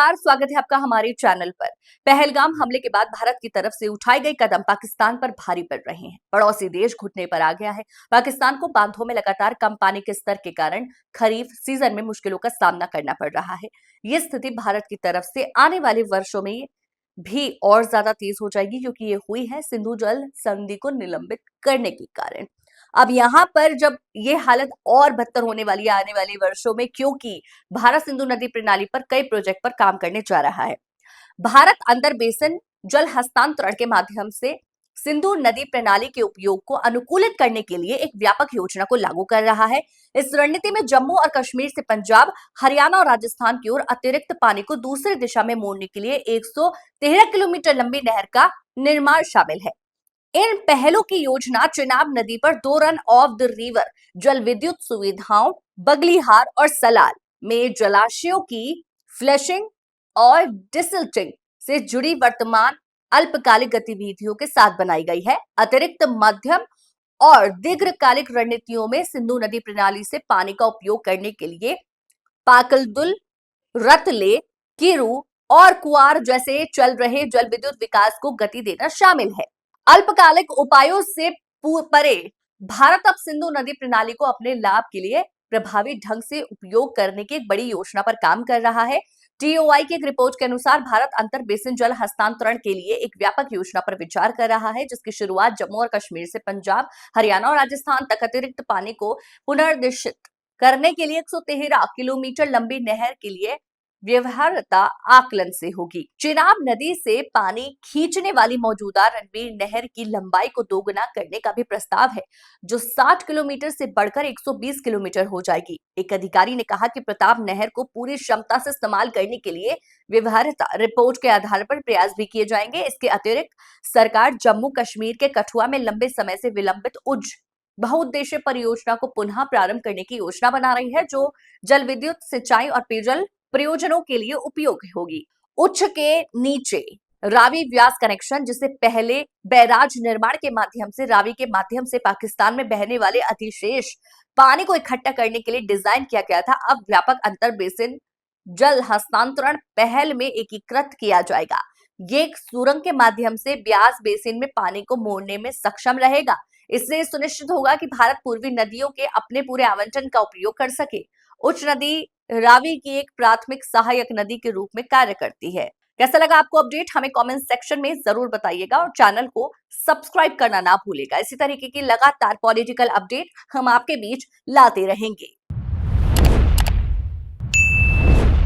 नमस्कार, स्वागत है आपका हमारे चैनल पर। पहलगाम हमले के बाद भारत की तरफ से उठाए गए कदम पाकिस्तान पर भारी पड़ रहे हैं। पड़ोसी देश घुटने पर आ गया है। पाकिस्तान को बांधों में लगातार कम पानी के स्तर के कारण खरीफ सीजन में मुश्किलों का सामना करना पड़ रहा है। ये स्थिति भारत की तरफ से आने वाले वर्षों में भी और ज्यादा तेज हो जाएगी, क्योंकि ये हुई है सिंधु जल संधि को निलंबित करने के कारण। अब यहाँ पर जब ये हालत और बदतर होने वाली है आने वाले वर्षों में, क्योंकि भारत सिंधु नदी प्रणाली पर कई प्रोजेक्ट पर काम करने जा रहा है। भारत अंतर बेसिन जल हस्तांतरण के माध्यम से सिंधु नदी प्रणाली के उपयोग को अनुकूलित करने के लिए एक व्यापक योजना को लागू कर रहा है। इस रणनीति में जम्मू और कश्मीर से पंजाब, हरियाणा और राजस्थान की ओर अतिरिक्त पानी को दूसरी दिशा में मोड़ने के लिए 113 किलोमीटर लंबी नहर का निर्माण शामिल है। इन पहलों की योजना चिनाब नदी पर 2 रन ऑफ द रिवर जल विद्युत सुविधाओं, बगलीहार और सलाल में जलाशयों की फ्लशिंग और डिसिल्टिंग से जुड़ी वर्तमान अल्पकालिक गतिविधियों के साथ बनाई गई है। अतिरिक्त मध्यम और दीर्घकालिक रणनीतियों में सिंधु नदी प्रणाली से पानी का उपयोग करने के लिए पाकलदुल, रतले, किरू और कुआर जैसे चल रहे जल विद्युत विकास को गति देना शामिल है। अल्पकालिक उपायों से परे भारत अब सिंधु नदी प्रणाली को अपने लाभ के लिए प्रभावी ढंग से उपयोग करने की एक बड़ी योजना पर काम कर रहा है। टीओआई की एक रिपोर्ट के अनुसार भारत अंतर बेसिन जल हस्तांतरण के लिए एक व्यापक योजना पर विचार कर रहा है, जिसकी शुरुआत जम्मू और कश्मीर से पंजाब, हरियाणा और राजस्थान तक अतिरिक्त पानी को पुनर्निर्देशित करने के लिए 113 किलोमीटर लंबी नहर के लिए व्यवहार्यता आकलन से होगी। चिनाब नदी से पानी खींचने वाली मौजूदा रणवीर नहर की लंबाई को दोगुना करने का भी प्रस्ताव है, जो 60 किलोमीटर से बढ़कर 120 किलोमीटर हो जाएगी। एक अधिकारी ने कहा कि प्रताप नहर को पूरी क्षमता से इस्तेमाल करने के लिए व्यवहार्यता रिपोर्ट के आधार पर प्रयास भी किए जाएंगे। इसके अतिरिक्त सरकार जम्मू कश्मीर के कठुआ में लंबे समय से विलंबित उज्ज बहुउद्देशीय परियोजना को पुनः प्रारंभ करने की योजना बना रही है, जो जल विद्युत, सिंचाई और पेयजल प्रयोजनों के लिए उपयोगी होगी। उच्च के नीचे रावी व्यास कनेक्शन, जिसे पहले बैराज निर्माण के माध्यम से रावी के माध्यम से पाकिस्तान में बहने वाले अतिशेष पानी को इकट्ठा करने के लिए डिजाइन किया गया था, अब व्यापक अंतर बेसिन जल हस्तांतरण पहल में एकीकृत किया जाएगा। ये एक सुरंग के माध्यम से ब्यास बेसिन में पानी को मोड़ने में सक्षम रहेगा। इससे सुनिश्चित होगा कि भारत पूर्वी नदियों के अपने पूरे आवंटन का उपयोग कर सके। उच्च नदी रावी की एक प्राथमिक सहायक नदी के रूप में कार्य करती है। कैसा लगा आपको अपडेट, हमें कमेंट सेक्शन में जरूर बताइएगा और चैनल को सब्सक्राइब करना ना भूलिएगा। इसी तरीके की लगातार पॉलिटिकल अपडेट हम आपके बीच लाते रहेंगे।